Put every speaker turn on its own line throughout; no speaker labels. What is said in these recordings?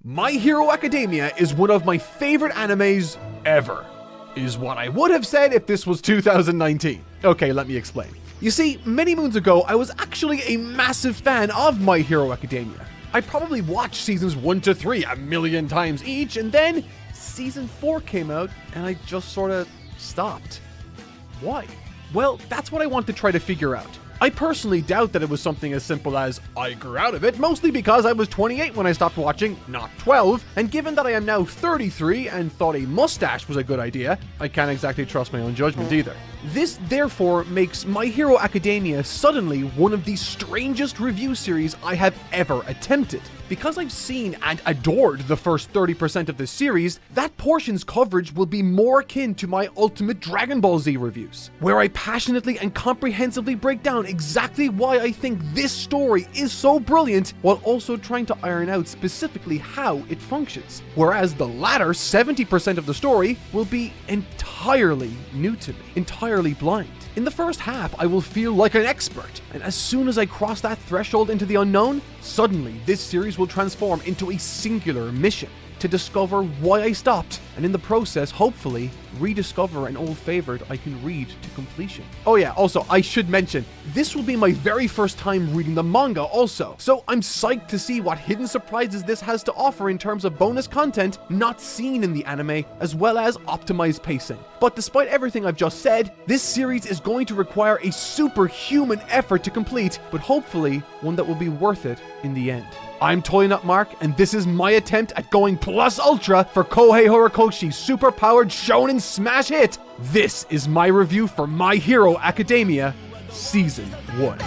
My Hero Academia is one of my favorite animes ever, is what I would have said if this was 2019. Okay, let me explain. You see, many moons ago, I was actually a massive fan of My Hero Academia. I probably watched seasons 1 to 3 a million times each, and then season 4 came out, and I just sort of stopped. Why? Well, that's what I want to try to figure out. I personally doubt that it was something as simple as I grew out of it, mostly because I was 28 when I stopped watching, not 12, and given that I am now 33 and thought a mustache was a good idea, I can't exactly trust my own judgment either. This, therefore, makes My Hero Academia suddenly one of the strangest review series I have ever attempted. Because I've seen and adored the first 30% of this series, that portion's coverage will be more akin to my ultimate Dragon Ball Z reviews, where I passionately and comprehensively break down exactly why I think this story is so brilliant, while also trying to iron out specifically how it functions. Whereas the latter 70% of the story will be entirely new to me, entirely blind. In the first half, I will feel like an expert, and as soon as I cross that threshold into the unknown, suddenly this series will transform into a singular mission to discover why I stopped, and in the process, hopefully, rediscover an old favorite I can read to completion. Oh yeah, also, I should mention, this will be my very first time reading the manga also, so I'm psyched to see what hidden surprises this has to offer in terms of bonus content not seen in the anime, as well as optimized pacing. But despite everything I've just said, this series is going to require a superhuman effort to complete, but hopefully one that will be worth it in the end. I'm Toynut Mark, and this is my attempt at going plus ultra for Kohei Horikoshi's super-powered shonen smash hit. This is my review for My Hero Academia, Season 1.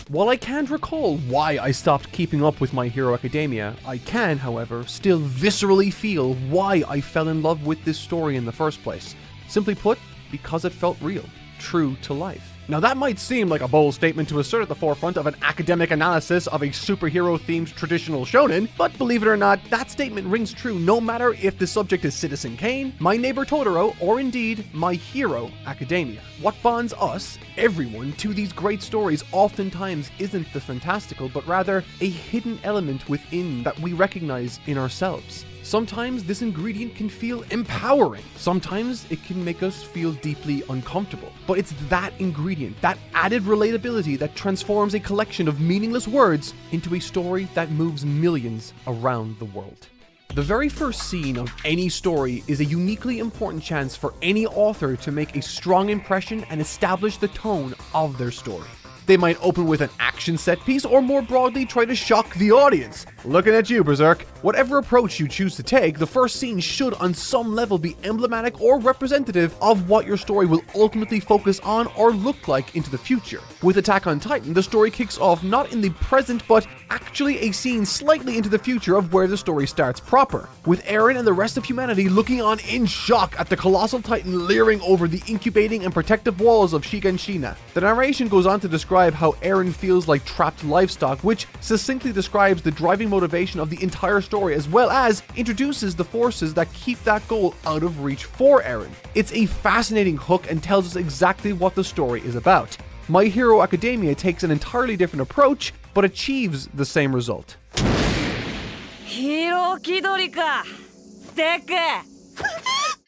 While I can't recall why I stopped keeping up with My Hero Academia, I can, however, still viscerally feel why I fell in love with this story in the first place. Simply put, because it felt real, true to life. Now that might seem like a bold statement to assert at the forefront of an academic analysis of a superhero-themed traditional shonen, but believe it or not, that statement rings true no matter if the subject is Citizen Kane, My Neighbor Totoro, or indeed My Hero Academia. What bonds us, everyone, to these great stories oftentimes isn't the fantastical, but rather a hidden element within that we recognize in ourselves. Sometimes this ingredient can feel empowering. Sometimes it can make us feel deeply uncomfortable. But it's that ingredient, that added relatability that transforms a collection of meaningless words into a story that moves millions around the world. The very first scene of any story is a uniquely important chance for any author to make a strong impression and establish the tone of their story. They might open with an action set piece, or more broadly try to shock the audience. Looking at you, Berserk. Whatever approach you choose to take, the first scene should on some level be emblematic or representative of what your story will ultimately focus on or look like into the future. With Attack on Titan, the story kicks off not in the present, but actually a scene slightly into the future of where the story starts proper, with Eren and the rest of humanity looking on in shock at the colossal titan leering over the incubating and protective walls of Shiganshina. The narration goes on to describe how Eren feels like trapped livestock, which succinctly describes the driving motivation of the entire story, as well as introduces the forces that keep that goal out of reach for Eren. It's a fascinating hook and tells us exactly what the story is about. My Hero Academia takes an entirely different approach, but achieves the same result.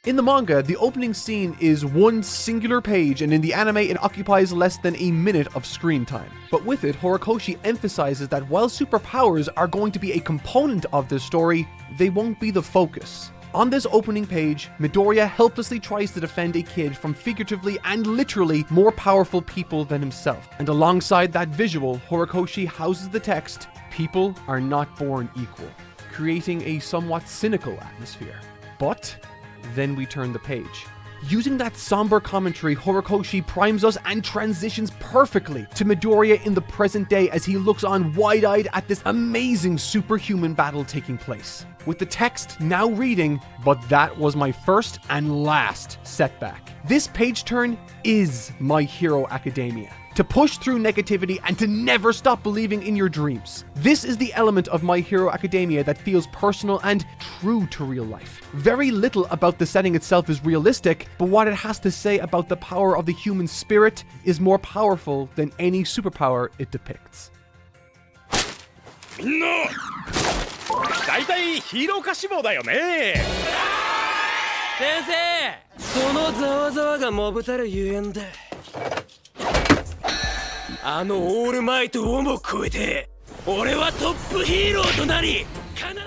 In the manga, the opening scene is one singular page, and in the anime it occupies less than a minute of screen time. But with it, Horikoshi emphasizes that while superpowers are going to be a component of this story, they won't be the focus. On this opening page, Midoriya helplessly tries to defend a kid from figuratively and literally more powerful people than himself. And alongside that visual, Horikoshi houses the text, "People are not born equal," creating a somewhat cynical atmosphere. But then we turn the page. Using that somber commentary, Horikoshi primes us and transitions perfectly to Midoriya in the present day as he looks on wide-eyed at this amazing superhuman battle taking place. With the text now reading, "But that was my first and last setback." This page turn is My Hero Academia. to push through negativity, and to never stop believing in your dreams. This is the element of My Hero Academia that feels personal and true to real life. Very little about the setting itself is realistic, but what it has to say about the power of the human spirit is more powerful than any superpower it depicts.
みんな大体ヒーロー科志望だよね先生そのざわざわがもぶたるゆえんだあのオールマイトをも超えて俺はトップヒーローとなり必ずや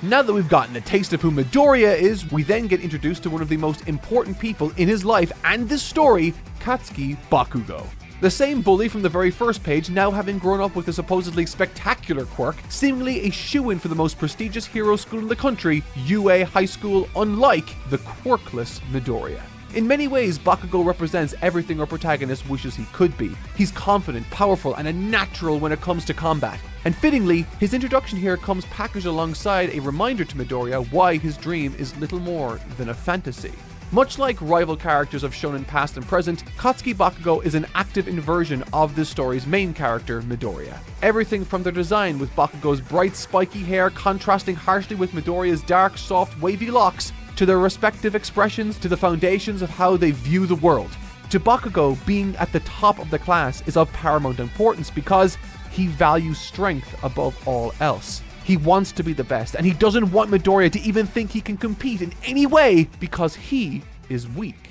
Now that we've gotten a taste of who Midoriya is, we then get introduced to one of the most important people in his life and this story, Katsuki Bakugo. The same bully from the very first page, now having grown up with a supposedly spectacular quirk, seemingly a shoo-in for the most prestigious hero school in the country, UA High School, unlike the quirkless Midoriya. In many ways, Bakugo represents everything our protagonist wishes he could be. He's confident, powerful, and a natural when it comes to combat. And fittingly, his introduction here comes packaged alongside a reminder to Midoriya why his dream is little more than a fantasy. Much like rival characters of shonen past and present, Katsuki Bakugo is an active inversion of this story's main character, Midoriya. Everything from their design, with Bakugo's bright spiky hair contrasting harshly with Midoriya's dark, soft, wavy locks, to their respective expressions, to the foundations of how they view the world. To Bakugo, being at the top of the class is of paramount importance because he values strength above all else. He wants to be the best, and he doesn't want Midoriya to even think he can compete in any way because he is weak.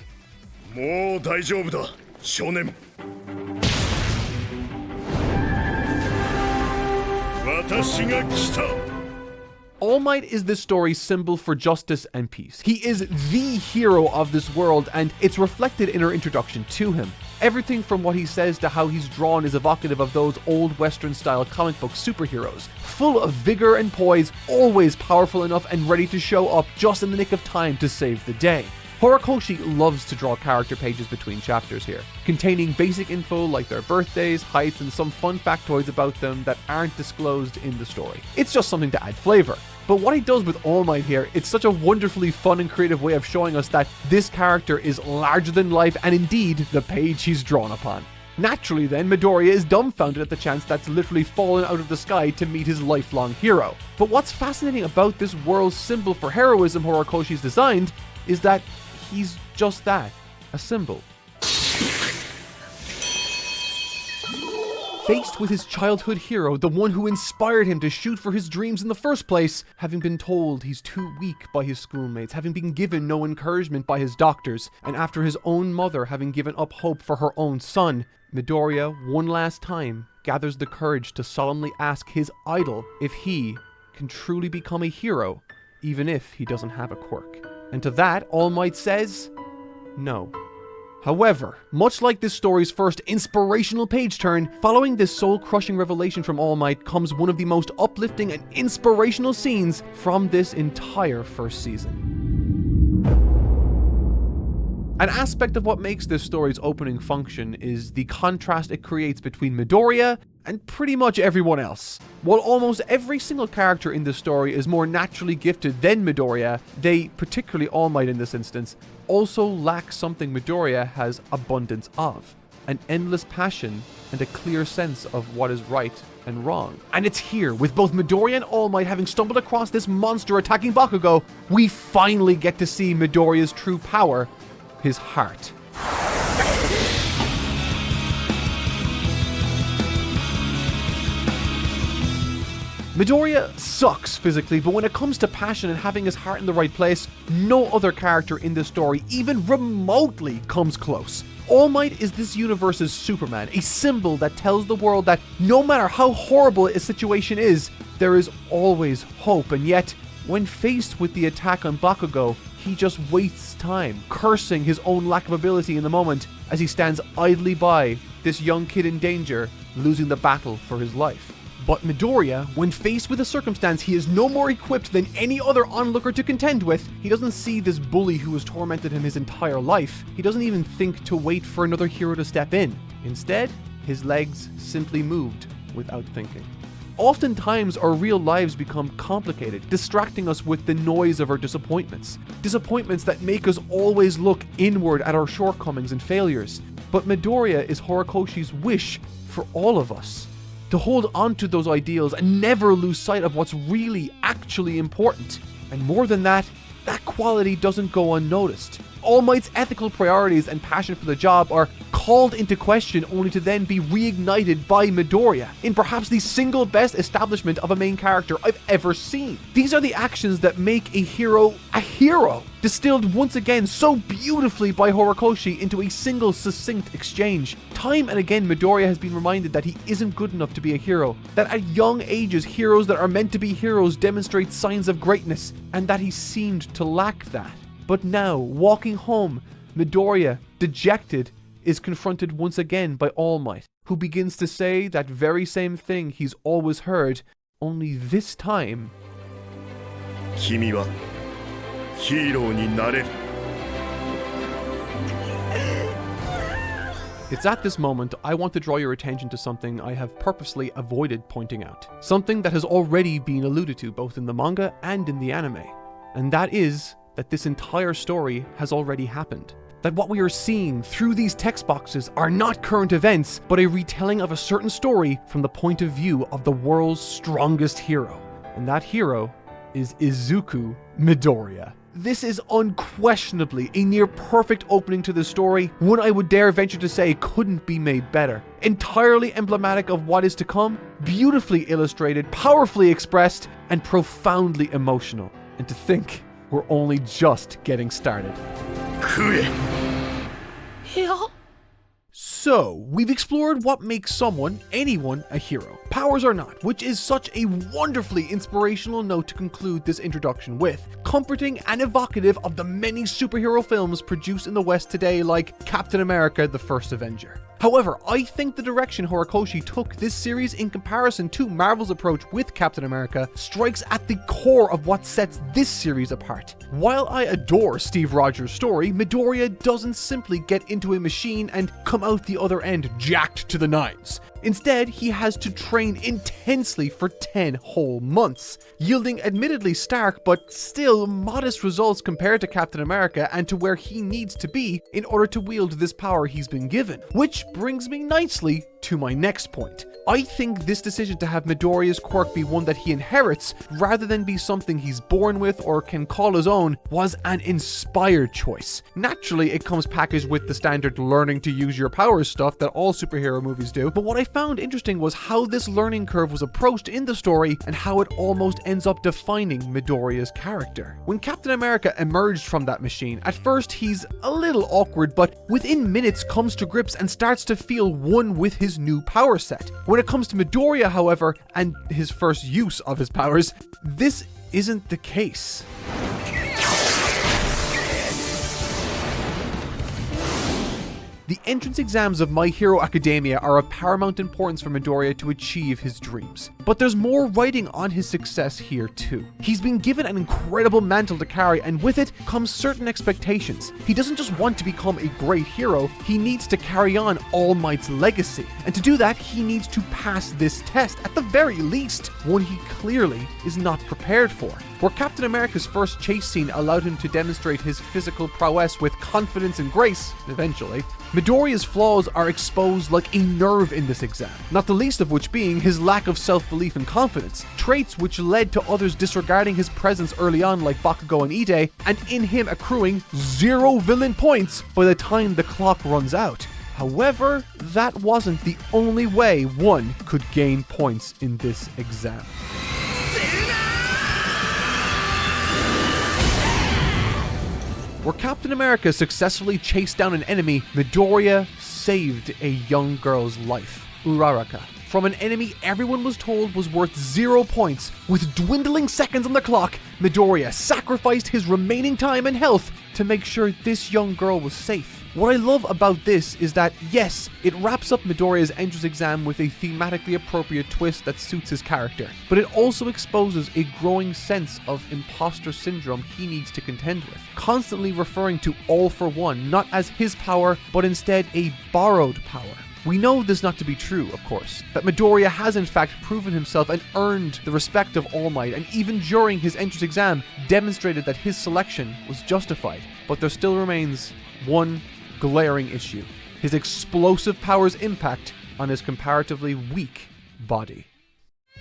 もう大丈夫だ少年私が来た
All Might is this story's symbol for justice and peace. He is the hero of this world, and it's reflected in our introduction to him. Everything from what he says to how he's drawn is evocative of those old Western-style comic book superheroes. Full of vigor and poise, always powerful enough and ready to show up just in the nick of time to save the day. Horikoshi loves to draw character pages between chapters here, containing basic info like their birthdays, heights, and some fun factoids about them that aren't disclosed in the story. It's just something to add flavor. But what he does with All Might here, it's such a wonderfully fun and creative way of showing us that this character is larger than life and indeed the page he's drawn upon. Naturally then, Midoriya is dumbfounded at the chance that's literally fallen out of the sky to meet his lifelong hero. But what's fascinating about this world's symbol for heroism Horikoshi's designed is that he's just that, a symbol. Faced with his childhood hero, the one who inspired him to shoot for his dreams in the first place, having been told he's too weak by his schoolmates, having been given no encouragement by his doctors, and after his own mother having given up hope for her own son, Midoriya, one last time, gathers the courage to solemnly ask his idol if he can truly become a hero, even if he doesn't have a quirk. And to that, All Might says, no. However, much like this story's first inspirational page turn, following this soul-crushing revelation from All Might comes one of the most uplifting and inspirational scenes from this entire first season. An aspect of what makes this story's opening function is the contrast it creates between Midoriya and pretty much everyone else. While almost every single character in this story is more naturally gifted than Midoriya, they, particularly All Might in this instance, also lack something Midoriya has abundance of: an endless passion and a clear sense of what is right and wrong. And it's here, with both Midoriya and All Might having stumbled across this monster attacking Bakugo, we finally get to see Midoriya's true power, his heart. Midoriya sucks physically, but when it comes to passion and having his heart in the right place, no other character in this story even remotely comes close. All Might is this universe's Superman, a symbol that tells the world that no matter how horrible a situation is, there is always hope, and yet, when faced with the attack on Bakugo, he just wastes time, cursing his own lack of ability in the moment as he stands idly by, this young kid in danger, losing the battle for his life. But Midoriya, when faced with a circumstance he is no more equipped than any other onlooker to contend with, he doesn't see this bully who has tormented him his entire life. He doesn't even think to wait for another hero to step in. Instead, his legs simply moved without thinking. Oftentimes, our real lives become complicated, distracting us with the noise of our disappointments. Disappointments that make us always look inward at our shortcomings and failures. But Midoriya is Horikoshi's wish for all of us. To hold on to those ideals and never lose sight of what's really, actually important. And more than that, that quality doesn't go unnoticed. All Might's ethical priorities and passion for the job are called into question only to then be reignited by Midoriya in perhaps the single best establishment of a main character I've ever seen. These are the actions that make a hero, distilled once again so beautifully by Horikoshi into a single succinct exchange. Time and again Midoriya has been reminded that he isn't good enough to be a hero, that at young ages heroes that are meant to be heroes demonstrate signs of greatness, and that he seemed to lack that. But now, walking home, Midoriya, dejected, is confronted once again by All Might, who begins to say that very same thing he's always heard, only this time...
君はヒーローになれる.
It's at this moment I want to draw your attention to something I have purposely avoided pointing out. Something that has already been alluded to both in the manga and in the anime. And that is that this entire story has already happened. That what we are seeing through these text boxes are not current events, but a retelling of a certain story from the point of view of the world's strongest hero. And that hero is Izuku Midoriya. This is unquestionably a near perfect opening to the story, one I would dare venture to say couldn't be made better. Entirely emblematic of what is to come, beautifully illustrated, powerfully expressed, and profoundly emotional. And to think, we're only just getting started. So, we've explored what makes someone, anyone, a hero, powers or not, which is such a wonderfully inspirational note to conclude this introduction with, comforting and evocative of the many superhero films produced in the West today like Captain America: The First Avenger. However, I think the direction Horikoshi took this series in comparison to Marvel's approach with Captain America strikes at the core of what sets this series apart. While I adore Steve Rogers' story, Midoriya doesn't simply get into a machine and come out the other end jacked to the nines. Instead, he has to train intensely for 10 whole months, yielding admittedly stark but still modest results compared to Captain America and to where he needs to be in order to wield this power he's been given. Which brings me nicely to my next point. I think this decision to have Midoriya's quirk be one that he inherits rather than be something he's born with or can call his own was an inspired choice. Naturally, it comes packaged with the standard learning to use your powers stuff that all superhero movies do, but what I found interesting was how this learning curve was approached in the story and how it almost ends up defining Midoriya's character. When Captain America emerged from that machine, at first he's a little awkward, but within minutes comes to grips and starts to feel one with his new power set. When it comes to Midoriya, however, and his first use of his powers, this isn't the case. The entrance exams of My Hero Academia are of paramount importance for Midoriya to achieve his dreams. But there's more writing on his success here too. He's been given an incredible mantle to carry, and with it comes certain expectations. He doesn't just want to become a great hero, he needs to carry on All Might's legacy. And to do that, he needs to pass this test, at the very least, one he clearly is not prepared for. Where Captain America's first chase scene allowed him to demonstrate his physical prowess with confidence and grace, eventually, Midoriya's flaws are exposed like a nerve in this exam, not the least of which being his lack of self-belief and confidence, traits which led to others disregarding his presence early on like Bakugo and Ide, and in him accruing 0 villain points by the time the clock runs out. However, that wasn't the only way one could gain points in this exam. Where Captain America successfully chased down an enemy, Midoriya saved a young girl's life, Uraraka, from an enemy everyone was told was worth 0 points. With dwindling seconds on the clock, Midoriya sacrificed his remaining time and health to make sure this young girl was safe. What I love about this is that, yes, it wraps up Midoriya's entrance exam with a thematically appropriate twist that suits his character, but it also exposes a growing sense of imposter syndrome he needs to contend with, constantly referring to All for One not as his power, but instead a borrowed power. We know this not to be true, of course, that Midoriya has in fact proven himself and earned the respect of All Might, and even during his entrance exam demonstrated that his selection was justified. But there still remains one glaring issue. his explosive powers' impact on his comparatively weak body.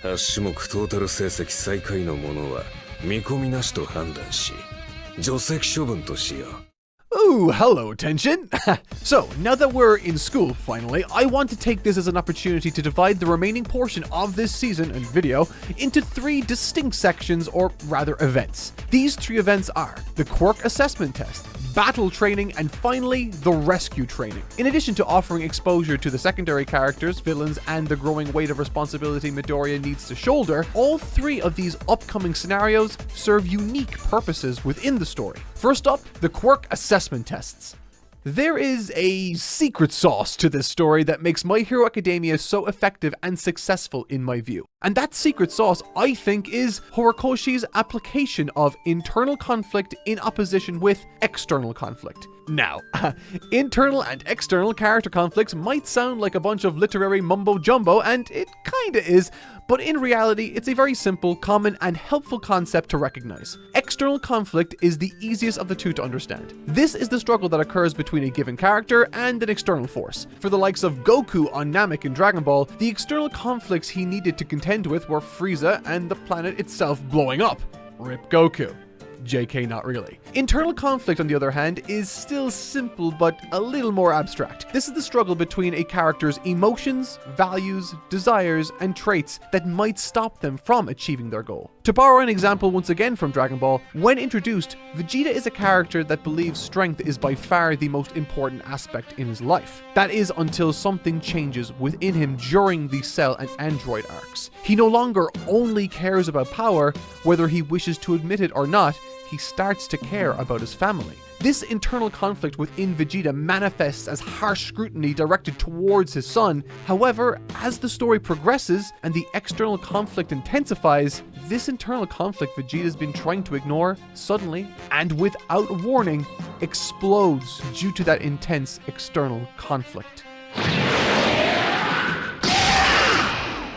8種目トータル成績最下位の者は見込みなしと判断し、除籍処分としよう。
Ooh, hello, attention! So, now that we're in school, finally, I want to take this as an opportunity to divide the remaining portion of this season and video into 3 distinct sections, or rather events. These 3 events are the Quirk assessment test, battle training, and finally, the rescue training. In addition to offering exposure to the secondary characters, villains, and the growing weight of responsibility Midoriya needs to shoulder, all 3 of these upcoming scenarios serve unique purposes within the story. First up, the Quirk assessment tests. There is a secret sauce to this story that makes My Hero Academia so effective and successful in my view. And that secret sauce, I think, is Horikoshi's application of internal conflict in opposition with external conflict. Now, internal and external character conflicts might sound like a bunch of literary mumbo-jumbo, and it kinda is, but in reality, it's a very simple, common, and helpful concept to recognize. External conflict is the easiest of the 2 to understand. This is the struggle that occurs between a given character and an external force. For the likes of Goku on Namek in Dragon Ball, the external conflicts he needed to contend with were Frieza and the planet itself blowing up. Rip Goku. JK, not really. Internal conflict, on the other hand, is still simple but a little more abstract. This is the struggle between a character's emotions, values, desires, and traits that might stop them from achieving their goal. To borrow an example once again from Dragon Ball, when introduced, Vegeta is a character that believes strength is by far the most important aspect in his life. That is until something changes within him during the Cell and Android arcs. He no longer only cares about power, whether he wishes to admit it or not. He starts to care about his family. This internal conflict within Vegeta manifests as harsh scrutiny directed towards his son. However, as the story progresses and the external conflict intensifies, this internal conflict Vegeta's been trying to ignore suddenly, and without warning, explodes due to that intense external conflict.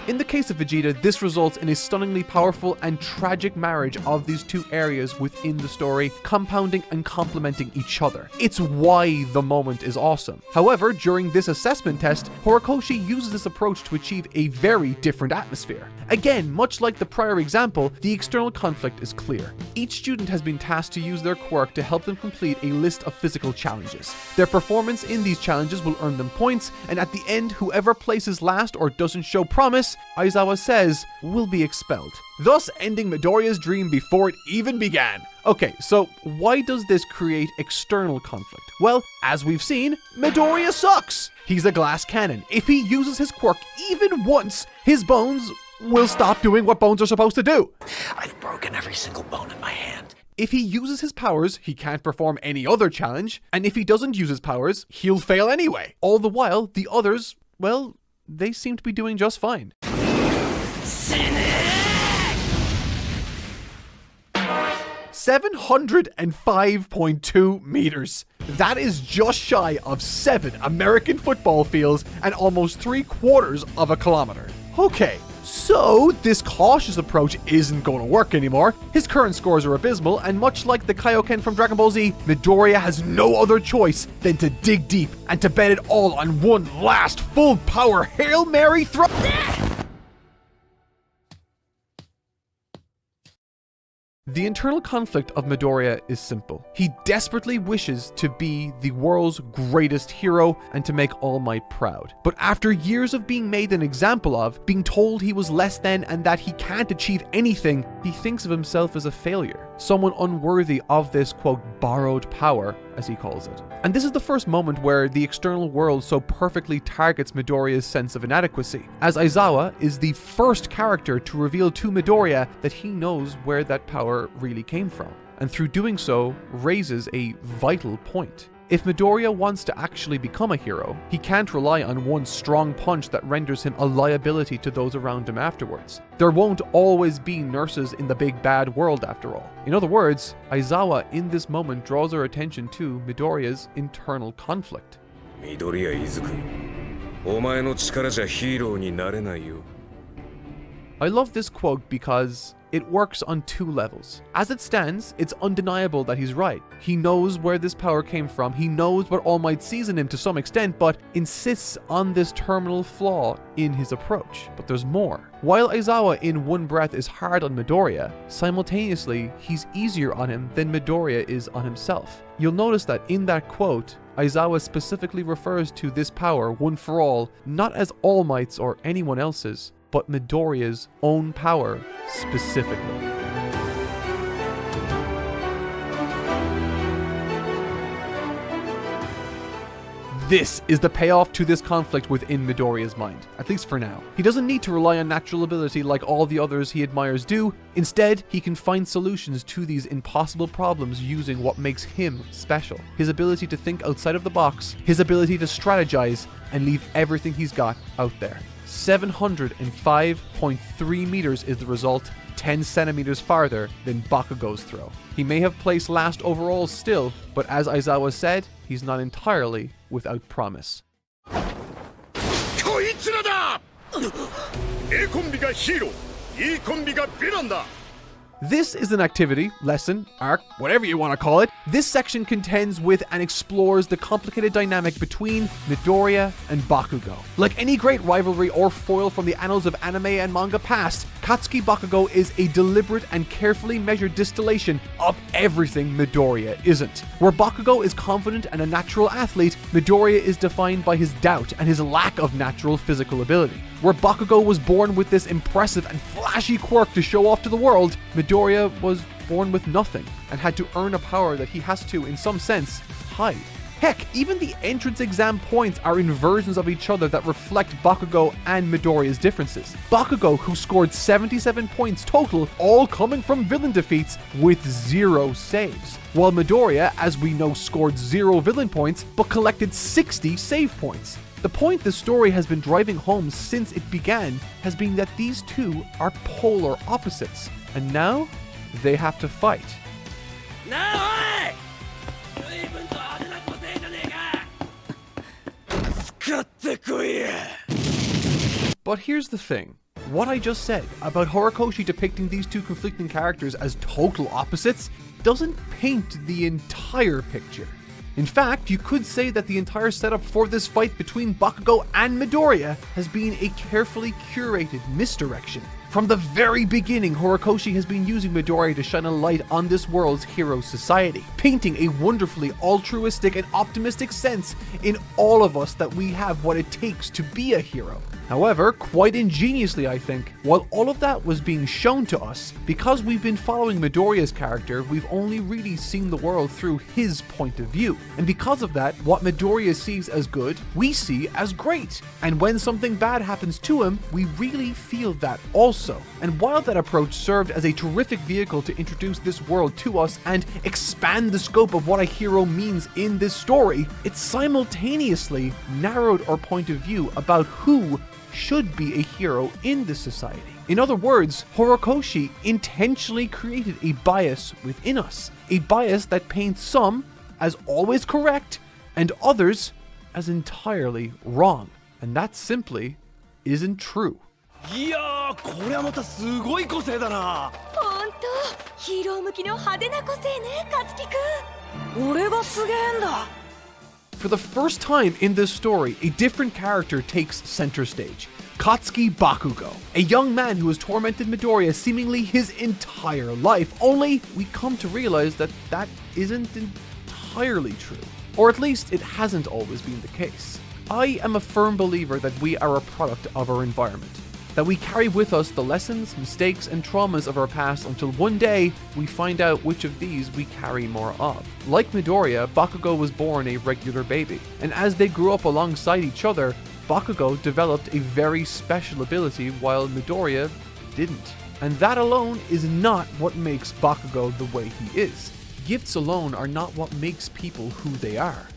In the case of Vegeta, this results in a stunningly powerful and tragic marriage of these 2 areas within the story, compounding and complementing each other. It's why the moment is awesome. However, during this assessment test, Horikoshi uses this approach to achieve a very different atmosphere. Again, much like the prior example, the external conflict is clear. Each student has been tasked to use their quirk to help them complete a list of physical challenges. Their performance in these challenges will earn them points, and at the end, whoever places last or doesn't show promise, Aizawa says, will be expelled, thus ending Midoriya's dream before it even began. Okay, so why does this create external conflict? Well, as we've seen, Midoriya sucks! He's a glass cannon. If he uses his quirk even once, his bones will stop doing what bones are supposed to do.
I've broken every single bone in my hand.
If he uses his powers, he can't perform any other challenge, and if he doesn't use his powers, he'll fail anyway. All the while, the others, well, they seem to be doing just fine. 705.2 meters. That is just shy of 7 American football fields and almost 3/4 of a kilometer. Okay, so this cautious approach isn't going to work anymore. His current scores are abysmal, and much like the Kaioken from Dragon Ball Z, Midoriya has no other choice than to dig deep and to bet it all on one last full power Hail Mary throw. The internal conflict of Midoriya is simple. He desperately wishes to be the world's greatest hero and to make All Might proud. But after years of being made an example of, being told he was less than and that he can't achieve anything, he thinks of himself as a failure, someone unworthy of this, quote, borrowed power, as he calls it. And this is the first moment where the external world so perfectly targets Midoriya's sense of inadequacy, as Aizawa is the first character to reveal to Midoriya that he knows where that power really came from, and through doing so, raises a vital point. If Midoriya wants to actually become a hero, he can't rely on one strong punch that renders him a liability to those around him afterwards. There won't always be nurses in the big bad world after all. In other words, Aizawa in this moment draws our attention to Midoriya's internal conflict.
Midoriya Izuku, お前の力じゃヒーローになれないよ.
I love this quote because it works on two levels. As it stands, it's undeniable that he's right. He knows where this power came from, he knows what All Might sees in him to some extent, but insists on this terminal flaw in his approach. But there's more. While Aizawa in one breath is hard on Midoriya, simultaneously he's easier on him than Midoriya is on himself. You'll notice that in that quote, Aizawa specifically refers to this power, One for All, not as All Might's or anyone else's, but Midoriya's own power specifically. This is the payoff to this conflict within Midoriya's mind, at least for now. He doesn't need to rely on natural ability like all the others he admires do. Instead, he can find solutions to these impossible problems using what makes him special. His ability to think outside of the box, his ability to strategize, and leave everything he's got out there. 705.3 meters is the result, 10 centimeters farther than Bakugo's throw. He may have placed last overall still, but as Aizawa said, he's not entirely without promise. This is an activity, lesson, arc, whatever you want to call it. This section contends with and explores the complicated dynamic between Midoriya and Bakugo. Like any great rivalry or foil from the annals of anime and manga past, Katsuki Bakugo is a deliberate and carefully measured distillation of everything Midoriya isn't. Where Bakugo is confident and a natural athlete, Midoriya is defined by his doubt and his lack of natural physical ability. Where Bakugo was born with this impressive and flashy quirk to show off to the world, Midoriya was born with nothing and had to earn a power that he has to, in some sense, hide. Heck, even the entrance exam points are inversions of each other that reflect Bakugo and Midoriya's differences. Bakugo, who scored 77 points total, all coming from villain defeats with 0 saves. While Midoriya, as we know, scored 0 villain points, but collected 60 save points. The point the story has been driving home since it began has been that these two are polar opposites, and now they have to fight. But here's the thing. What I just said about Horikoshi depicting these two conflicting characters as total opposites doesn't paint the entire picture. In fact, you could say that the entire setup for this fight between Bakugo and Midoriya has been a carefully curated misdirection. From the very beginning, Horikoshi has been using Midoriya to shine a light on this world's hero society, painting a wonderfully altruistic and optimistic sense in all of us that we have what it takes to be a hero. However, quite ingeniously I think, while all of that was being shown to us, because we've been following Midoriya's character, we've only really seen the world through his point of view. And because of that, what Midoriya sees as good, we see as great. And when something bad happens to him, we really feel that also. And while that approach served as a terrific vehicle to introduce this world to us and expand the scope of what a hero means in this story, it simultaneously narrowed our point of view about who should be a hero in this society. In other words, Horikoshi intentionally created a bias within us, a bias that paints some as always correct and others as entirely wrong. And that simply isn't true.
いやー、これはまたすごい個性だな。
ほんと、ヒーロー向きの派手な個性ね、カツキくん。俺がすげえんだ。
For the first time in this story, a different character takes center stage. Katsuki Bakugo, a young man who has tormented Midoriya seemingly his entire life, only we come to realize that that isn't entirely true. Or at least it hasn't always been the case. I am a firm believer that we are a product of our environment, that we carry with us the lessons, mistakes, and traumas of our past until one day we find out which of these we carry more of. Like Midoriya, Bakugo was born a regular baby, and as they grew up alongside each other, Bakugo developed a very special ability while Midoriya didn't. And that alone is not what makes Bakugo the way he is. Gifts alone are not what makes people who they are.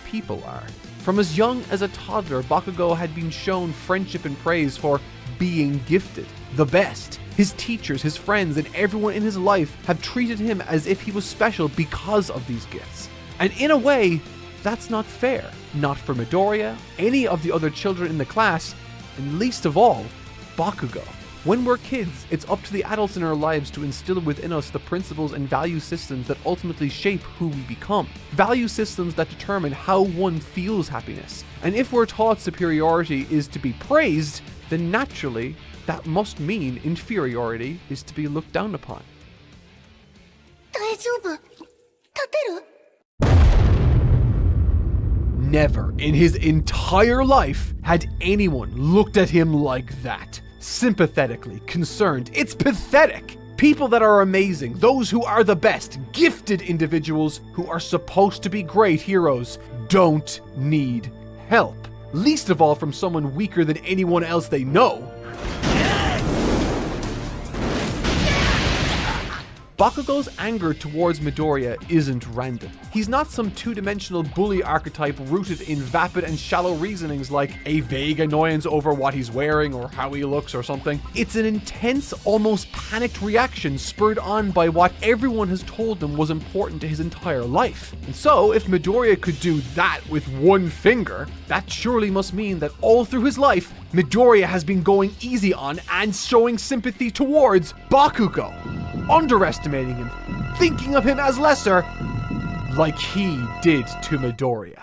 People are. From as young as a toddler, Bakugo had been shown friendship and praise for being gifted, the best. His teachers, his friends, and everyone in his life have treated him as if he was special because of these gifts. And in a way, that's not fair. Not for Midoriya, any of the other children in the class, and least of all, Bakugo. When we're kids, it's up to the adults in our lives to instill within us the principles and value systems that ultimately shape who we become. Value systems that determine how one feels happiness. And if we're taught superiority is to be praised, then naturally, that must mean inferiority is to be looked down upon.
大丈夫？立てる？
Never in his entire life had anyone looked at him like that. Sympathetically, concerned. It's pathetic. People that are amazing, those who are the best, gifted individuals who are supposed to be great heroes, don't need help. Least of all from someone weaker than anyone else they know. Bakugo's anger towards Midoriya isn't random. He's not some two-dimensional bully archetype rooted in vapid and shallow reasonings like a vague annoyance over what he's wearing or how he looks or something. It's an intense, almost panicked reaction spurred on by what everyone has told him was important to his entire life. And so, if Midoriya could do that with one finger, that surely must mean that all through his life, Midoriya has been going easy on and showing sympathy towards Bakugo, underestimating him, thinking of him as lesser, like he did to Midoriya.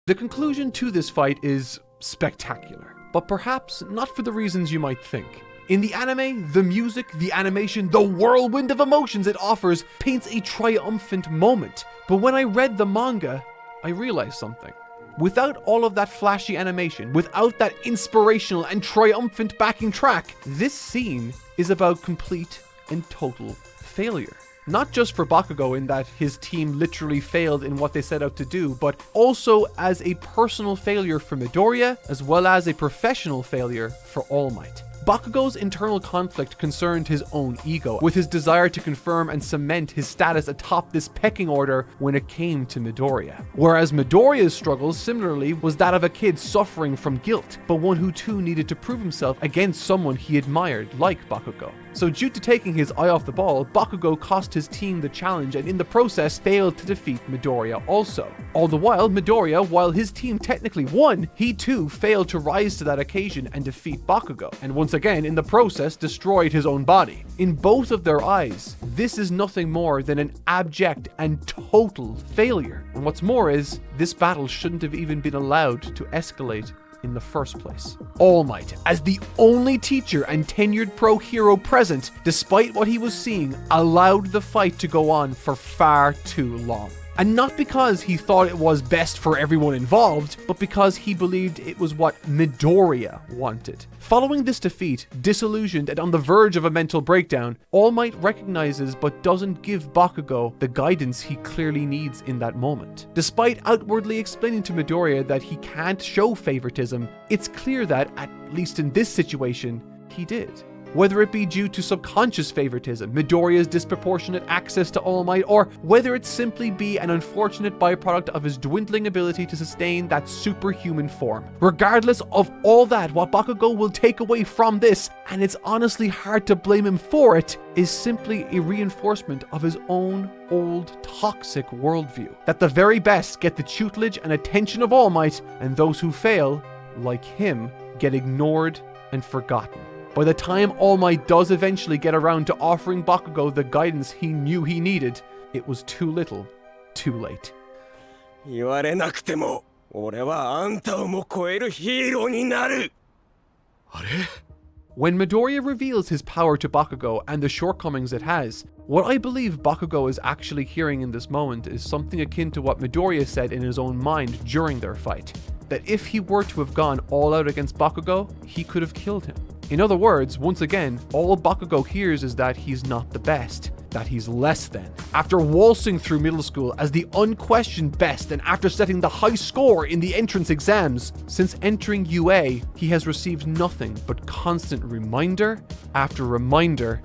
The conclusion to this fight is spectacular, but perhaps not for the reasons you might think. In the anime, the music, the animation, the whirlwind of emotions it offers paints a triumphant moment. But when I read the manga, I realized something. Without all of that flashy animation, without that inspirational and triumphant backing track, this scene is about complete and total failure. Not just for Bakugo in that his team literally failed in what they set out to do, but also as a personal failure for Midoriya, as well as a professional failure for All Might. Bakugo's internal conflict concerned his own ego, with his desire to confirm and cement his status atop this pecking order when it came to Midoriya. Whereas Midoriya's struggle similarly was that of a kid suffering from guilt, but one who too needed to prove himself against someone he admired like Bakugo. So due to taking his eye off the ball, Bakugo cost his team the challenge and in the process failed to defeat Midoriya also. All the while, Midoriya, while his team technically won, he too failed to rise to that occasion and defeat Bakugo, and once again in the process destroyed his own body. In both of their eyes, this is nothing more than an abject and total failure. And what's more is, this battle shouldn't have even been allowed to escalate in the first place. All Might, as the only teacher and tenured pro hero present, despite what he was seeing, allowed the fight to go on for far too long. And not because he thought it was best for everyone involved, but because he believed it was what Midoriya wanted. Following this defeat, disillusioned and on the verge of a mental breakdown, All Might recognizes but doesn't give Bakugo the guidance he clearly needs in that moment. Despite outwardly explaining to Midoriya that he can't show favoritism, it's clear that, at least in this situation, he did. Whether it be due to subconscious favoritism, Midoriya's disproportionate access to All Might, or whether it simply be an unfortunate byproduct of his dwindling ability to sustain that superhuman form. Regardless of all that, what Bakugo will take away from this, and it's honestly hard to blame him for it, is simply a reinforcement of his own old toxic worldview. That the very best get the tutelage and attention of All Might, and those who fail, like him, get ignored and forgotten. By the time All Might does eventually get around to offering Bakugo the guidance he knew he needed, it was too little, too late.
言われなくても、俺はあんたをも超えるヒーローになる。あれ?
When Midoriya reveals his power to Bakugo and the shortcomings it has, what I believe Bakugo is actually hearing in this moment is something akin to what Midoriya said in his own mind during their fight. That if he were to have gone all out against Bakugo, he could have killed him. In other words, once again, all Bakugo hears is that he's not the best, that he's less than. After waltzing through middle school as the unquestioned best and after setting the high score in the entrance exams, since entering UA, he has received nothing but constant reminder after reminder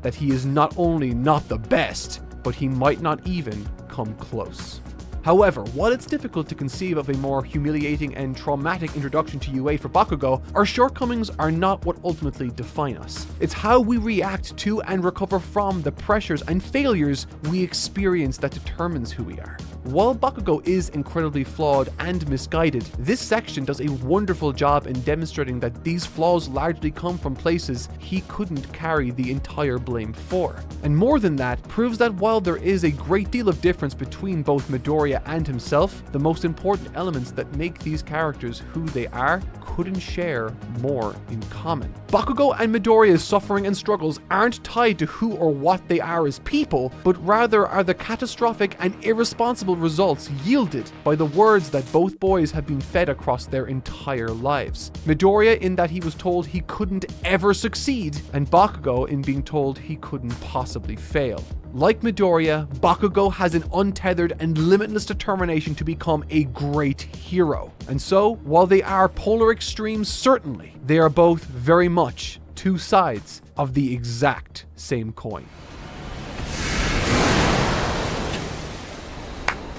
that he is not only not the best, but he might not even come close. However, while it's difficult to conceive of a more humiliating and traumatic introduction to UA for Bakugo, our shortcomings are not what ultimately define us. It's how we react to and recover from the pressures and failures we experience that determines who we are. While Bakugo is incredibly flawed and misguided, this section does a wonderful job in demonstrating that these flaws largely come from places he couldn't carry the entire blame for. And more than that, proves that while there is a great deal of difference between both Midoriya and himself, the most important elements that make these characters who they are couldn't share more in common. Bakugo and Midoriya's suffering and struggles aren't tied to who or what they are as people, but rather are the catastrophic and irresponsible results yielded by the words that both boys have been fed across their entire lives. Midoriya in that he was told he couldn't ever succeed, and Bakugo in being told he couldn't possibly fail. Like Midoriya, Bakugo has an untethered and limitless determination to become a great hero. And so, while they are polar extremes certainly, they are both very much two sides of the exact same coin.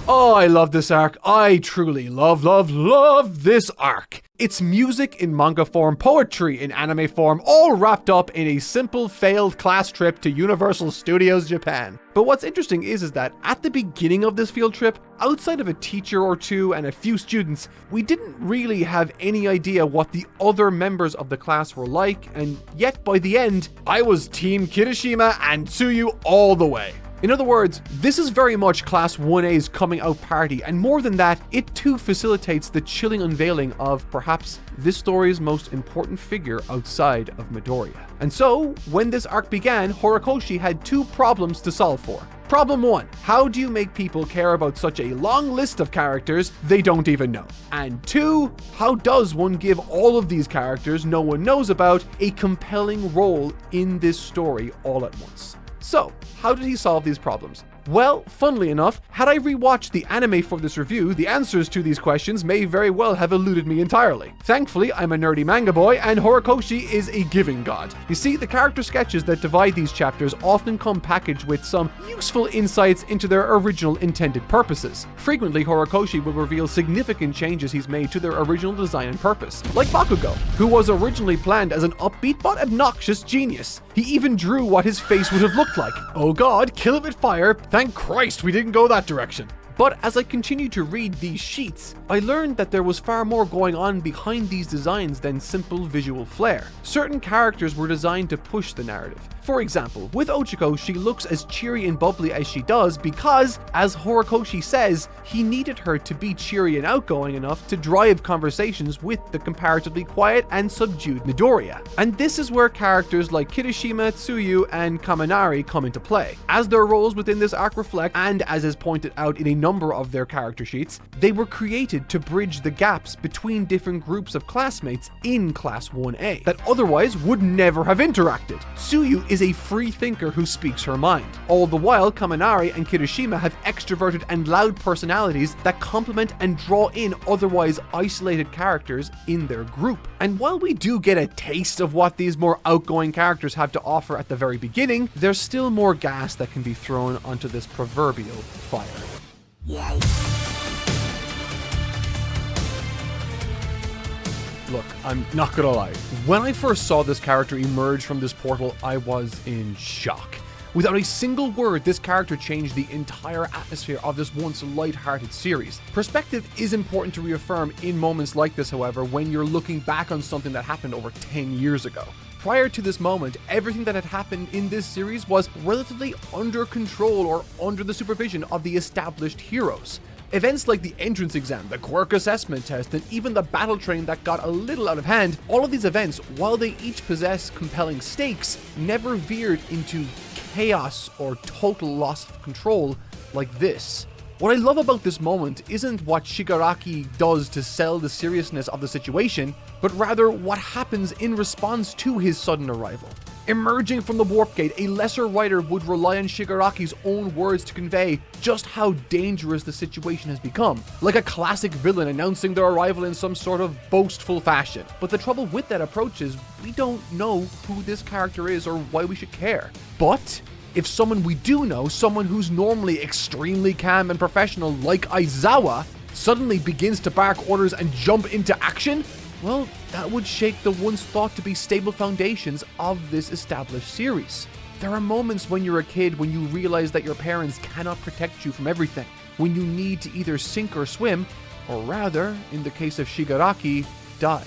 Oh, I love this arc. I truly love this arc. It's music in manga form, poetry in anime form, all wrapped up in a simple failed class trip to Universal Studios Japan. But what's interesting is that at the beginning of this field trip, outside of a teacher or two and a few students, we didn't really have any idea what the other members of the class were like, and yet by the end, I was Team Kirishima and Tsuyu all the way. In other words, this is very much Class 1A's coming out party, and more than that, it too facilitates the chilling unveiling of perhaps this story's most important figure outside of Midoriya. And so, when this arc began, Horikoshi had two problems to solve for. Problem 1, how do you make people care about such a long list of characters they don't even know? And 2, how does one give all of these characters no one knows about a compelling role in this story all at once? So, how did he solve these problems? Well, funnily enough, had I rewatched the anime for this review, the answers to these questions may very well have eluded me entirely. Thankfully, I'm a nerdy manga boy, and Horikoshi is a giving god. You see, the character sketches that divide these chapters often come packaged with some useful insights into their original intended purposes. Frequently, Horikoshi will reveal significant changes he's made to their original design and purpose. Like Bakugo, who was originally planned as an upbeat but obnoxious genius. He even drew what his face would have looked like. Oh god, kill it with fire. Thank Christ we didn't go that direction. But as I continued to read these sheets, I learned that there was far more going on behind these designs than simple visual flair. Certain characters were designed to push the narrative. For example, with Ochiko, she looks as cheery and bubbly as she does because, as Horikoshi says, he needed her to be cheery and outgoing enough to drive conversations with the comparatively quiet and subdued Midoriya. And this is where characters like Kirishima, Tsuyu, and Kaminari come into play. As their roles within this arc reflect, and as is pointed out in a number of their character sheets, they were created to bridge the gaps between different groups of classmates in Class 1A that otherwise would never have interacted. Tsuyu is a free thinker who speaks her mind. All the while, Kaminari and Kirishima have extroverted and loud personalities that complement and draw in otherwise isolated characters in their group. And while we do get a taste of what these more outgoing characters have to offer at the very beginning, there's still more gas that can be thrown onto this proverbial fire. Look, I'm not gonna lie. When I first saw this character emerge from this portal, I was in shock. Without a single word, this character changed the entire atmosphere of this once light-hearted series. Perspective is important to reaffirm in moments like this, however, when you're looking back on something that happened over 10 years ago. Prior to this moment, everything that had happened in this series was relatively under control or under the supervision of the established heroes. Events like the entrance exam, the Quirk assessment test, and even the battle train that got a little out of hand, all of these events, while they each possess compelling stakes, never veered into chaos or total loss of control like this. What I love about this moment isn't what Shigaraki does to sell the seriousness of the situation, but rather what happens in response to his sudden arrival. Emerging from the warp gate, a lesser writer would rely on Shigaraki's own words to convey just how dangerous the situation has become, like a classic villain announcing their arrival in some sort of boastful fashion. But the trouble with that approach is we don't know who this character is or why we should care. But if someone we do know, someone who's normally extremely calm and professional like Aizawa, suddenly begins to bark orders and jump into action, well, that would shake the once thought to be stable foundations of this established series. There are moments when you're a kid when you realize that your parents cannot protect you from everything. when you need to either sink or swim, or rather, in the case of Shigaraki, die.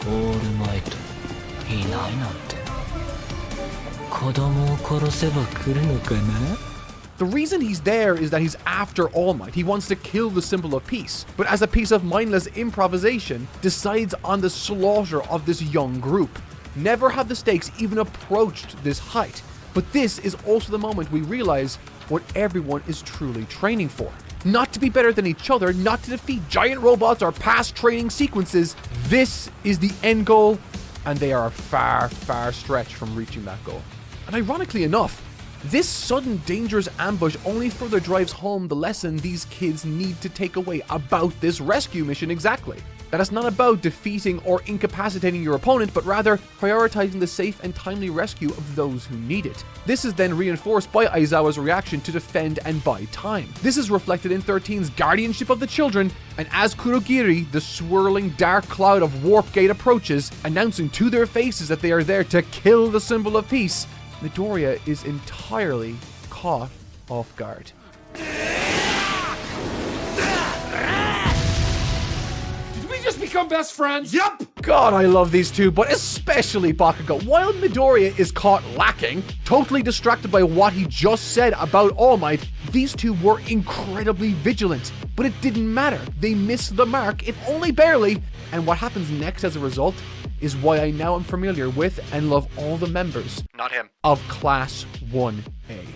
オールマイトいないなんて子供を殺せば来るのかな
The reason he's there is that he's after All Might. He wants to kill the symbol of peace, but as a piece of mindless improvisation, decides on the slaughter of this young group. Never have the stakes even approached this height, but this is also the moment we realize what everyone is truly training for. Not to be better than each other, not to defeat giant robots or past training sequences. This is the end goal, and they are a far, far stretch from reaching that goal. And ironically enough, this sudden dangerous ambush only further drives home the lesson these kids need to take away about this rescue mission exactly. That it's not about defeating or incapacitating your opponent, but rather prioritizing the safe and timely rescue of those who need it. This is then reinforced by Aizawa's reaction to defend and buy time. This is reflected in 13's guardianship of the children, and as Kurogiri, the swirling dark cloud of Warp Gate approaches, announcing to their faces that they are there to kill the symbol of peace, Midoriya is entirely caught off guard.
Become best friends?
Yup! God, I love these two, but especially Bakugo. While Midoriya is caught lacking, totally distracted by what he just said about All Might, these two were incredibly vigilant. But it didn't matter. They missed the mark, if only barely. And what happens next as a result is why I now am familiar with and love all the members, not him, of Class 1A.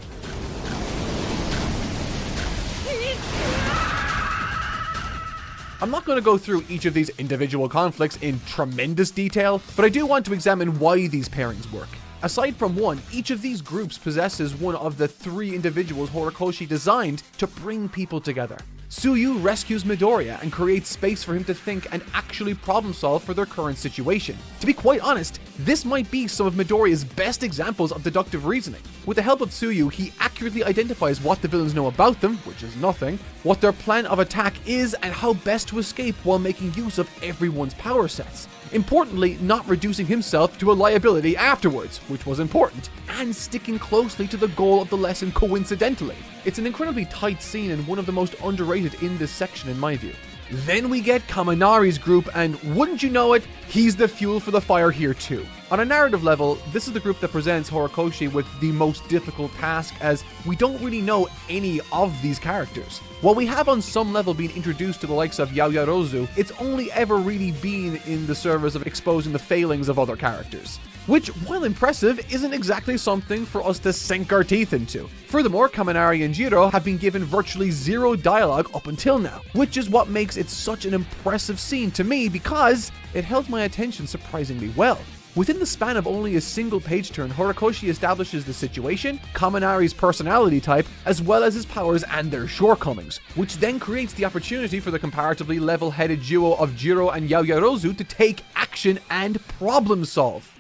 I'm not going to go through each of these individual conflicts in tremendous detail, but I do want to examine why these pairings work. Aside from one, each of these groups possesses one of the three individuals Horikoshi designed to bring people together. Tsuyu rescues Midoriya and creates space for him to think and actually problem solve for their current situation. To be quite honest, this might be some of Midoriya's best examples of deductive reasoning. With the help of Tsuyu, he accurately identifies what the villains know about them, which is nothing, what their plan of attack is, and how best to escape while making use of everyone's power sets. Importantly, not reducing himself to a liability afterwards, which was important, and sticking closely to the goal of the lesson coincidentally. It's an incredibly tight scene and one of the most underrated in this section in my view. Then we get Kaminari's group, and wouldn't you know it, he's the fuel for the fire here too. On a narrative level, this is the group that presents Horikoshi with the most difficult task, as we don't really know any of these characters. While we have on some level been introduced to the likes of Yaoyarozu, it's only ever really been in the service of exposing the failings of other characters. Which, while impressive, isn't exactly something for us to sink our teeth into. Furthermore, Kaminari and Jiro have been given virtually zero dialogue up until now, which is what makes it such an impressive scene to me because it held my attention surprisingly well. Within the span of only a single page turn, Horikoshi establishes the situation, Kaminari's personality type, as well as his powers and their shortcomings, which then creates the opportunity for the comparatively level-headed duo of Jiro and Yaoyarozu to take action and problem solve.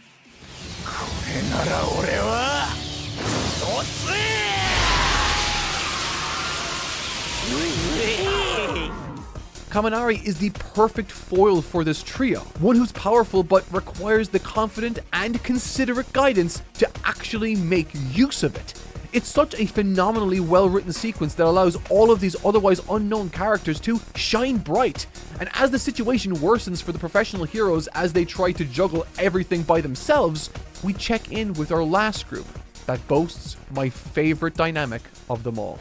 Kaminari is the perfect foil for this trio, one who's powerful but requires the confident and considerate guidance to actually make use of it. It's such a phenomenally well-written sequence that allows all of these otherwise unknown characters to shine bright. And as the situation worsens for the professional heroes as they try to juggle everything by themselves, we check in with our last group that boasts my favorite dynamic of them all.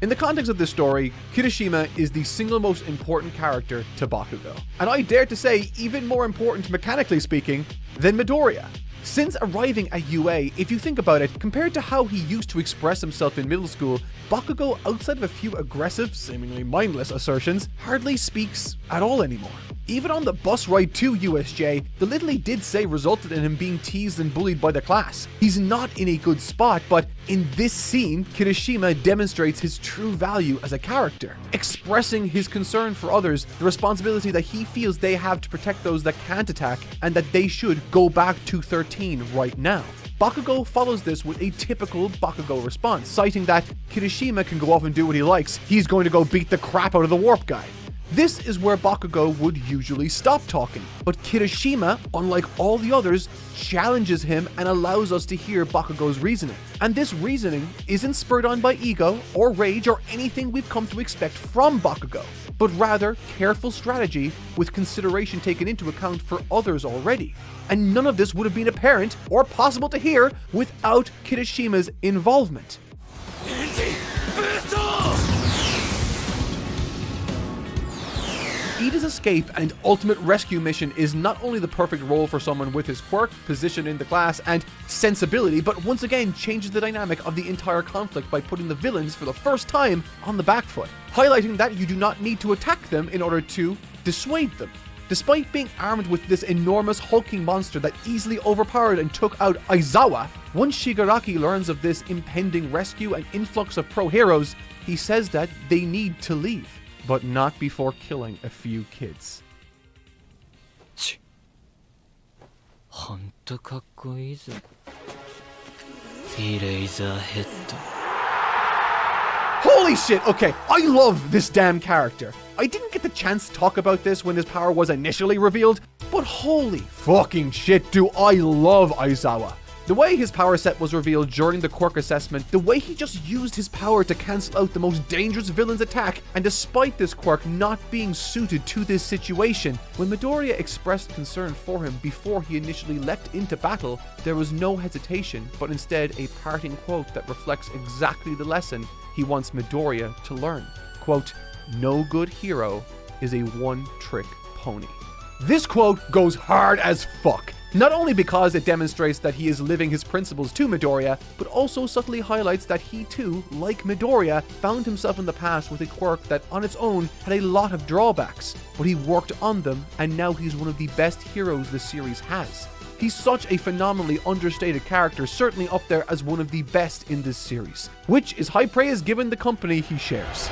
In the context of this story, Kirishima is the single most important character to Bakugo. And I dare to say, even more important mechanically speaking, than Midoriya. Since arriving at UA, if you think about it, compared to how he used to express himself in middle school, Bakugo, outside of a few aggressive, seemingly mindless assertions, hardly speaks at all anymore. Even on the bus ride to USJ, the little he did say resulted in him being teased and bullied by the class. He's not in a good spot, but in this scene, Kirishima demonstrates his true value as a character, expressing his concern for others, the responsibility that he feels they have to protect those that can't attack, and that they should go back to 13 right now. Bakugo follows this with a typical Bakugo response, citing that Kirishima can go off and do what he likes, he's going to go beat the crap out of the warp guy. This is where Bakugo would usually stop talking, but Kirishima, unlike all the others, challenges him and allows us to hear Bakugo's reasoning. And this reasoning isn't spurred on by ego or rage or anything we've come to expect from Bakugo, but rather careful strategy with consideration taken into account for others already. And none of this would have been apparent or possible to hear without Kirishima's involvement. Ida's escape and ultimate rescue mission is not only the perfect role for someone with his quirk, position in the class, and sensibility, but once again changes the dynamic of the entire conflict by putting the villains for the first time on the back foot, highlighting that you do not need to attack them in order to dissuade them. Despite being armed with this enormous hulking monster that easily overpowered and took out Aizawa, once Shigaraki learns of this impending rescue and influx of pro-heroes, he says that they need to leave, but not before killing a few kids.
ほんとかっこいいぞ。イレイザーヘッド。
Holy shit, okay, I love this damn character. I didn't get the chance to talk about this when his power was initially revealed, but holy fucking shit do I love Aizawa. The way his power set was revealed during the quirk assessment, the way he just used his power to cancel out the most dangerous villain's attack, and despite this quirk not being suited to this situation, when Midoriya expressed concern for him before he initially leapt into battle, there was no hesitation, but instead a parting quote that reflects exactly the lesson he wants Midoriya to learn. Quote, "No good hero is a one-trick pony." This quote goes hard as fuck. Not only because it demonstrates that he is living his principles to Midoriya, but also subtly highlights that he too, like Midoriya, found himself in the past with a quirk that on its own had a lot of drawbacks, but he worked on them and now he's one of the best heroes the series has. He's such a phenomenally understated character, certainly up there as one of the best in this series, which is high praise given the company he shares.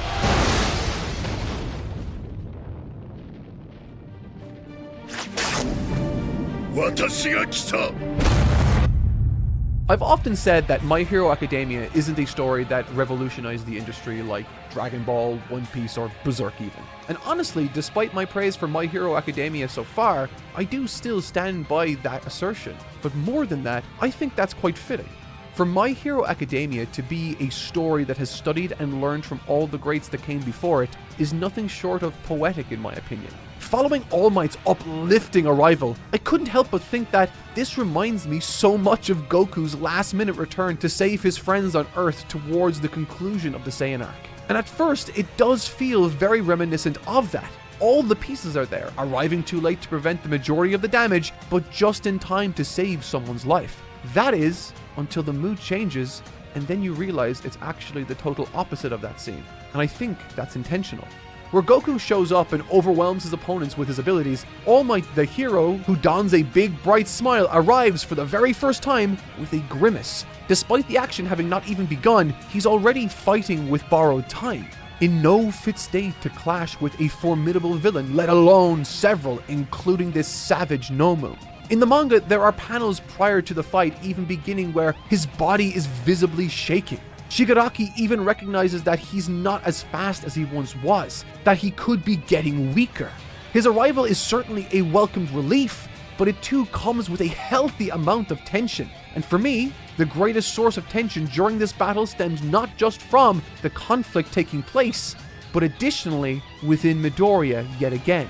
I've often said that My Hero Academia isn't a story that revolutionized the industry like Dragon Ball, One Piece, or Berserk even. And honestly, despite my praise for My Hero Academia so far, I do still stand by that assertion. But more than that, I think that's quite fitting. For My Hero Academia to be a story that has studied and learned from all the greats that came before it is nothing short of poetic in my opinion. Following All Might's uplifting arrival, I couldn't help but think that this reminds me so much of Goku's last-minute return to save his friends on Earth towards the conclusion of the Saiyan arc. And at first, it does feel very reminiscent of that. All the pieces are there, arriving too late to prevent the majority of the damage, but just in time to save someone's life. That is, until the mood changes, and then you realize it's actually the total opposite of that scene. And I think that's intentional. Where Goku shows up and overwhelms his opponents with his abilities, All Might, the hero who dons a big bright smile, arrives for the very first time with a grimace. Despite the action having not even begun, he's already fighting with borrowed time. In no fit state to clash with a formidable villain, let alone several, including this savage Nomu. In the manga, there are panels prior to the fight even beginning where his body is visibly shaking. Shigaraki even recognizes that he's not as fast as he once was, that he could be getting weaker. His arrival is certainly a welcomed relief, but it too comes with a healthy amount of tension. And for me, the greatest source of tension during this battle stems not just from the conflict taking place, but additionally within Midoriya yet again.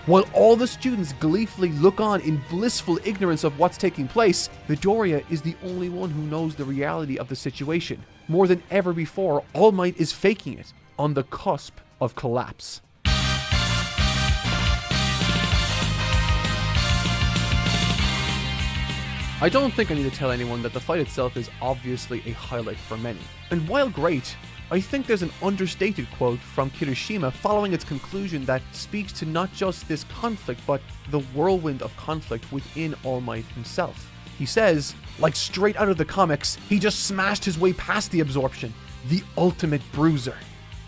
While all the students gleefully look on in blissful ignorance of what's taking place, Midoriya is the only one who knows the reality of the situation. More than ever before, All Might is faking it, on the cusp of collapse. I don't think I need to tell anyone that the fight itself is obviously a highlight for many. And while great, I think there's an understated quote from Kirishima following its conclusion that speaks to not just this conflict, but the whirlwind of conflict within All Might himself. He says, like straight out of the comics, he just smashed his way past the absorption, the ultimate bruiser.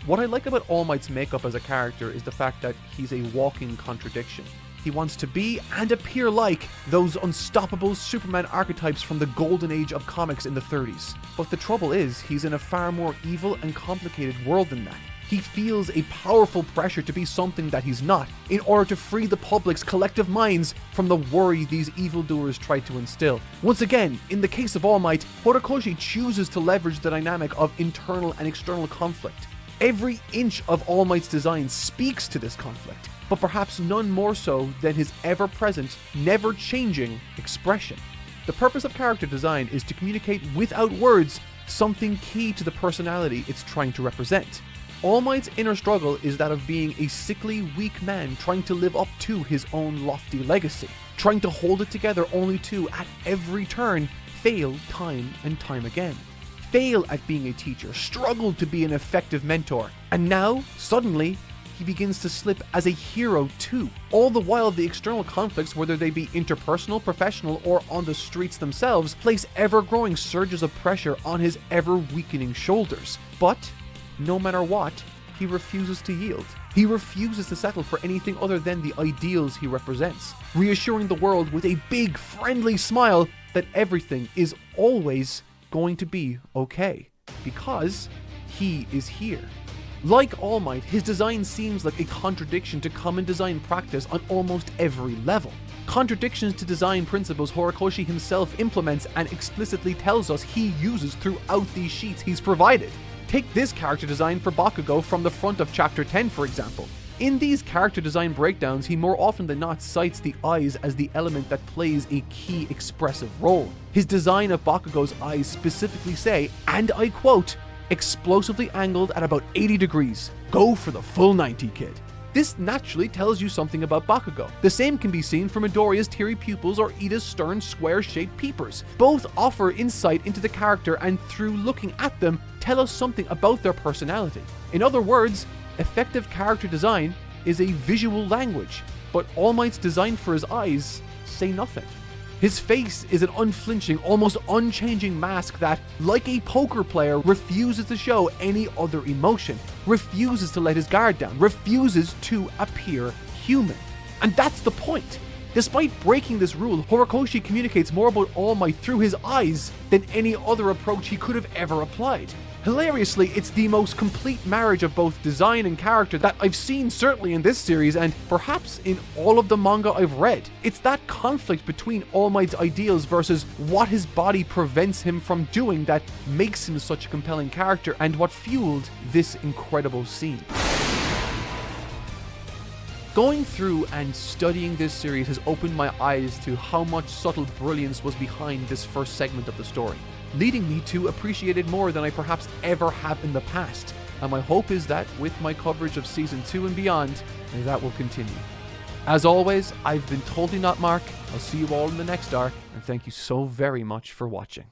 What I like about All Might's makeup as a character is the fact that he's a walking contradiction. He wants to be and appear like those unstoppable Superman archetypes from the golden age of comics in the 30s. But the trouble is, he's in a far more evil and complicated world than that. He feels a powerful pressure to be something that he's not, in order to free the public's collective minds from the worry these evildoers try to instill. Once again, in the case of All Might, Horikoshi chooses to leverage the dynamic of internal and external conflict. Every inch of All Might's design speaks to this conflict, but perhaps none more so than his ever-present, never-changing expression. The purpose of character design is to communicate without words something key to the personality it's trying to represent. All Might's inner struggle is that of being a sickly, weak man trying to live up to his own lofty legacy, trying to hold it together only to, at every turn, fail time and time again. Fail at being a teacher, struggle to be an effective mentor, and now, suddenly, he begins to slip as a hero too. All the while the external conflicts, whether they be interpersonal, professional, or on the streets themselves, place ever-growing surges of pressure on his ever-weakening shoulders. But no matter what, he refuses to yield. He refuses to settle for anything other than the ideals he represents, reassuring the world with a big, friendly smile that everything is always going to be okay, because he is here. Like All Might, his design seems like a contradiction to common design practice on almost every level. Contradictions to design principles Horikoshi himself implements and explicitly tells us he uses throughout these sheets he's provided. Take this character design for Bakugo from the front of Chapter 10, for example. In these character design breakdowns, he more often than not cites the eyes as the element that plays a key expressive role. His design of Bakugo's eyes specifically say, and I quote, "explosively angled at about 80 degrees. Go for the full 90, kid." This naturally tells you something about Bakugo. The same can be seen from Midoriya's teary pupils or Ida's stern, square-shaped peepers. Both offer insight into the character and through looking at them, tell us something about their personality. In other words, effective character design is a visual language, but All Might's design for his eyes say nothing. His face is an unflinching, almost unchanging mask that, like a poker player, refuses to show any other emotion, refuses to let his guard down, refuses to appear human. And that's the point. Despite breaking this rule, Horikoshi communicates more about All Might through his eyes than any other approach he could have ever applied. Hilariously, it's the most complete marriage of both design and character that I've seen, certainly in this series and perhaps in all of the manga I've read. It's that conflict between All Might's ideals versus what his body prevents him from doing that makes him such a compelling character and what fueled this incredible scene. Going through and studying this series has opened my eyes to how much subtle brilliance was behind this first segment of the story, leading me to appreciate it more than I perhaps ever have in the past. And my hope is that with my coverage of Season 2 and beyond, that will continue. As always, I've been Totally Not Mark. I'll see you all in the next arc, and thank you so very much for watching.